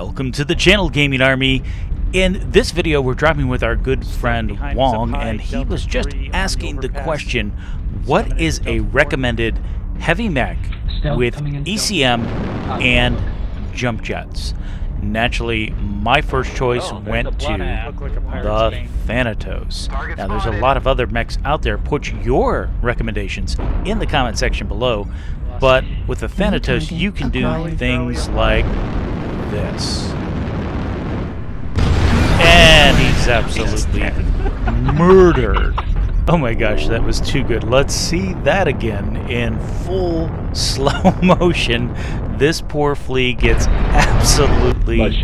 Welcome to the channel, Gaming Army. In this video, we're driving with our good friend Wong, and he was just asking the question, what is a recommended heavy mech with ECM and jump jets? Naturally, my first choice went to the Thanatos. Now, there's a lot of other mechs out there. Put your recommendations in the comment section below. But with the Thanatos, you can do things like this. And he's absolutely murdered. Oh my gosh, that was too good. Let's see that again in full slow motion. This poor flea gets absolutely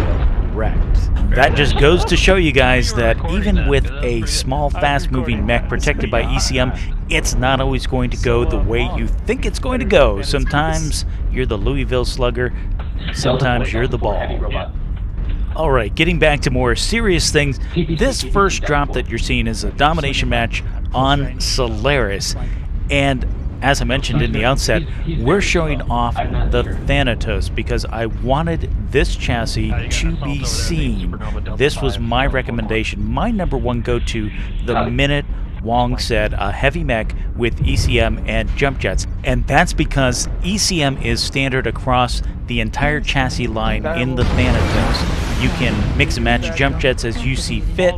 wrecked. That just goes to show you guys that even with a small, fast-moving mech protected by ECM, it's not always going to go the way you think it's going to go. Sometimes you're the Louisville Slugger, sometimes you're the ball. Alright, getting back to more serious things, this first drop that you're seeing is a domination match on Solaris. And as I mentioned in the outset, we're showing off the Thanatos because I wanted this chassis to be seen. This was my recommendation, my number one go-to the minute Wong said a heavy mech with ECM and jump jets. And that's because ECM is standard across the entire chassis line in the Thanatos. You can mix and match jump jets as you see fit,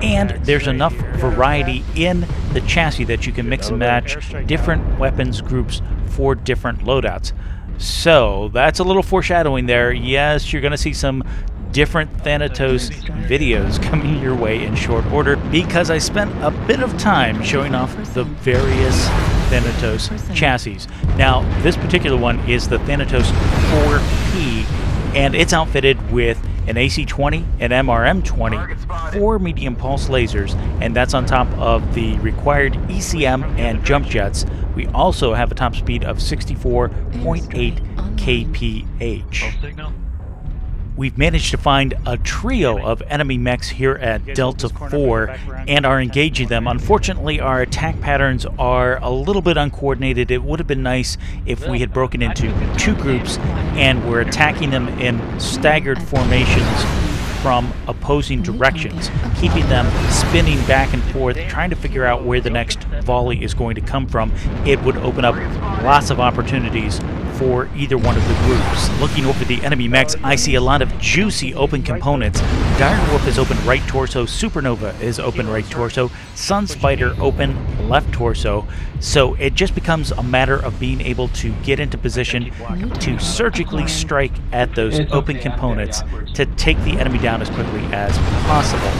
and there's enough variety in the chassis that you can mix and match different weapons groups for different loadouts. So that's a little foreshadowing there. Yes, you're going to see some different Thanatos videos coming your way in short order because I spent a bit of time showing off the various Thanatos chassis. Now, this particular one is the Thanatos 4P, and it's outfitted with an AC-20, an MRM-20, 4 medium pulse lasers, and that's on top of the required ECM and jump jets. We also have a top speed of 64.8 kph. We've managed to find a trio of enemy mechs here at Delta 4 and are engaging them. Unfortunately, our attack patterns are a little bit uncoordinated. It would have been nice if we had broken into two groups and were attacking them in staggered formations from opposing directions, keeping them spinning back and forth, trying to figure out where the next volley is going to come from. It would open up lots of opportunities for either one of the groups. Looking over the enemy mechs, I see a lot of juicy open components. Direwolf is open right torso, Supernova is open right torso, Sunspider open left torso. So it just becomes a matter of being able to get into position to surgically strike at those open components to take the enemy down as quickly as possible.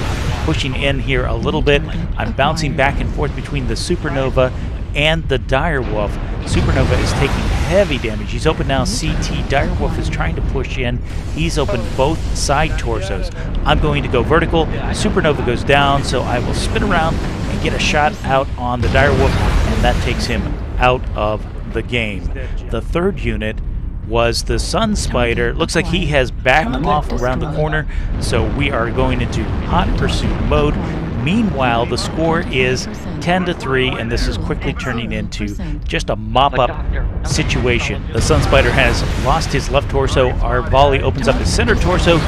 Pushing in here a little bit, I'm bouncing back and forth between the Supernova and the Direwolf. Supernova is taking heavy damage. He's open now CT. Direwolf is trying to push in. He's opened both side torsos. I'm going to go vertical. Supernova goes down, so I will spin around and get a shot out on the Direwolf, and that takes him out of the game. The third unit was the Sunspider. Looks like he has backed off around the corner, so we are going into hot pursuit mode. Meanwhile, the score is 10-3, and this is quickly turning into just a mop-up situation. The Sunspider has lost his left torso. Our volley opens up his center torso,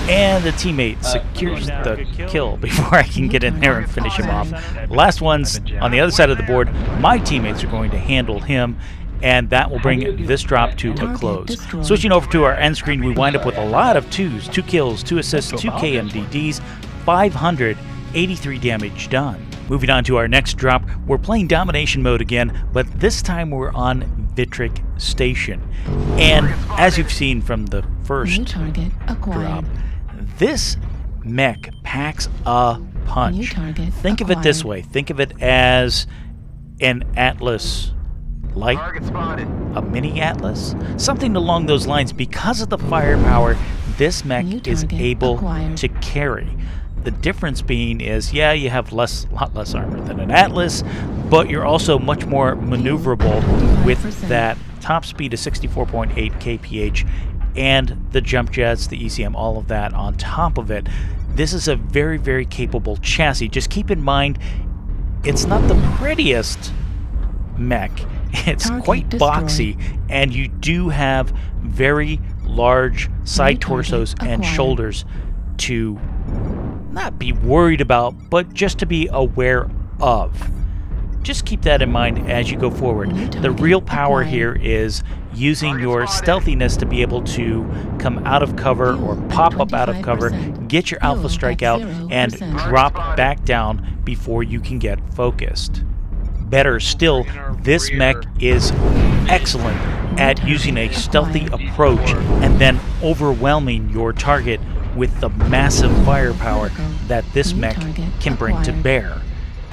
and the teammate secures the kill before I can get in there and finish him off. Last one's on the other side of the board. My teammates are going to handle him, and that will bring this drop to a close. Switching over to our end screen, we wind up with a lot of 2s, 2 kills, 2 assists, 2 KMDDs, 583 damage done. Moving on to our next drop, we're playing domination mode again, but this time we're on Vitric Station. And as you've seen from the first drop, this mech packs a punch. Think of it this way. Think of it as an Atlas Light, a mini Atlas, something along those lines. Because of the firepower this mech is able to carry. The difference being is, yeah, you have a lot less armor than an Atlas, but you're also much more maneuverable with that top speed of 64.8 kph and the jump jets, the ECM, all of that on top of it. This is a very, very capable chassis. Just keep in mind, it's not the prettiest mech. It's quite boxy, and you do have very large side torsos and shoulders to not be worried about, but just to be aware of. Just keep that in mind as you go forward. The real power here is using your stealthiness to be able to come out of cover or pop up out of cover, get your alpha strike out, and drop back down before you can get focused. Better still, this mech is excellent at using a stealthy approach and then overwhelming your target with the massive firepower that this mech can bring to bear.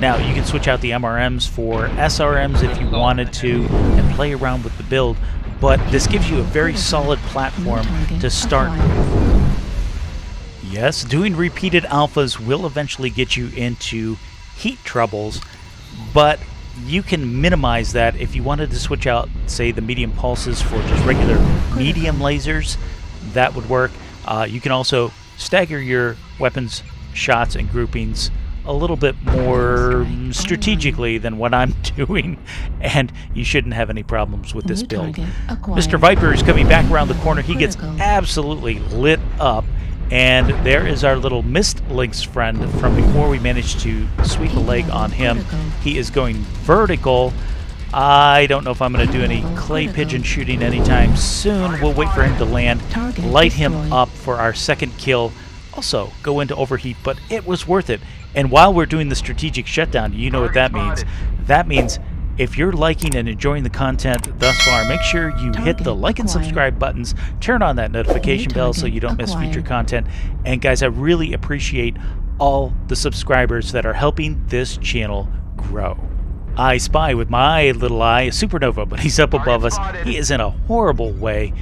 Now, you can switch out the MRMs for SRMs if you wanted to and play around with the build, but this gives you a very solid platform to start with. Yes, doing repeated alphas will eventually get you into heat troubles, but you can minimize that if you wanted to switch out, say, the medium pulses for just regular medium lasers. That would work. You can also stagger your weapons, shots, and groupings a little bit more strategically than what I'm doing, and you shouldn't have any problems with this build. Mr. Viper is coming back around the corner. He gets absolutely lit up, and there is our little Mist Lynx friend from before we managed to sweep a leg on him. He is going vertical. I don't know if I'm going to do any clay pigeon shooting anytime soon. We'll wait for him to land, light him up for our second kill. Also, go into overheat, but it was worth it. And while we're doing the strategic shutdown, you know what that means. That means if you're liking and enjoying the content thus far, make sure you hit the like and subscribe buttons, turn on that notification bell so you don't miss future content. And guys, I really appreciate all the subscribers that are helping this channel grow. I spy with my little eye a supernova, but he's up above us. He is in a horrible way,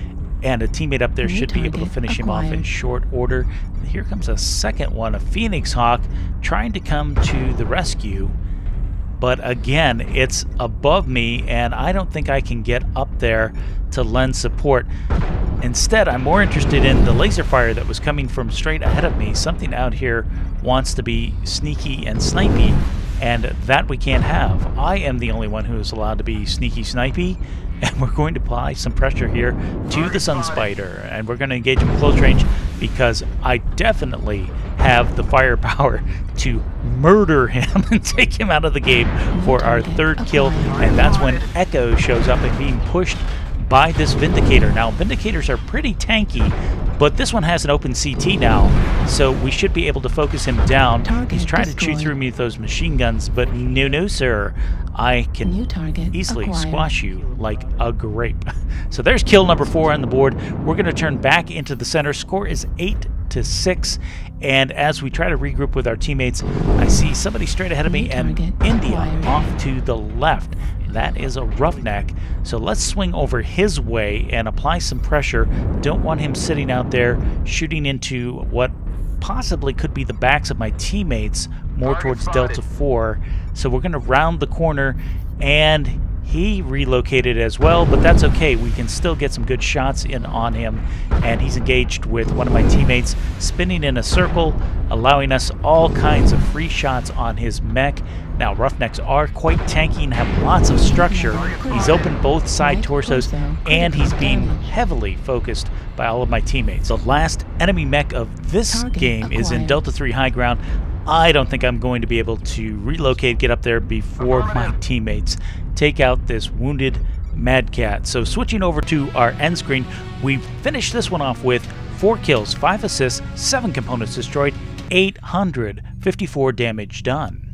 and a teammate up there should be able to finish him off in short order. Here comes a second one, a Phoenix Hawk, trying to come to the rescue. But again, it's above me, and I don't think I can get up there to lend support. Instead, I'm more interested in the laser fire that was coming from straight ahead of me. Something out here wants to be sneaky and snipey, and that we can't have. I am the only one who is allowed to be sneaky snipey, and we're going to apply some pressure here to the Sun Spider, and we're going to engage him close range because I definitely have the firepower to murder him and take him out of the game for our third kill, and that's when Echo shows up and being pushed by this Vindicator. Now, Vindicators are pretty tanky, but this one has an open CT now, so we should be able to focus him down. He's trying to chew through me with those machine guns, but no, sir. I can easily squash you like a grape. So there's kill number 4 on the board. We're going to turn back into the center. Score is 8-6, and as we try to regroup with our teammates, I see somebody straight ahead of me and India off to the left. That is a Roughneck, so let's swing over his way and apply some pressure. Don't want him sitting out there shooting into what possibly could be the backs of my teammates more towards Delta 4. So we're going to round the corner, and he relocated as well, but that's okay. We can still get some good shots in on him, and he's engaged with one of my teammates, spinning in a circle, allowing us all kinds of free shots on his mech. Now, Roughnecks are quite tanky and have lots of structure. He's opened both side torsos, and he's being heavily focused by all of my teammates. The last enemy mech of this game is in Delta 3 high ground. I don't think I'm going to be able to relocate, get up there before my teammates take out this wounded Mad Cat. So switching over to our end screen, we've finished this one off with 4 kills, 5 assists, 7 components destroyed, 854 damage done.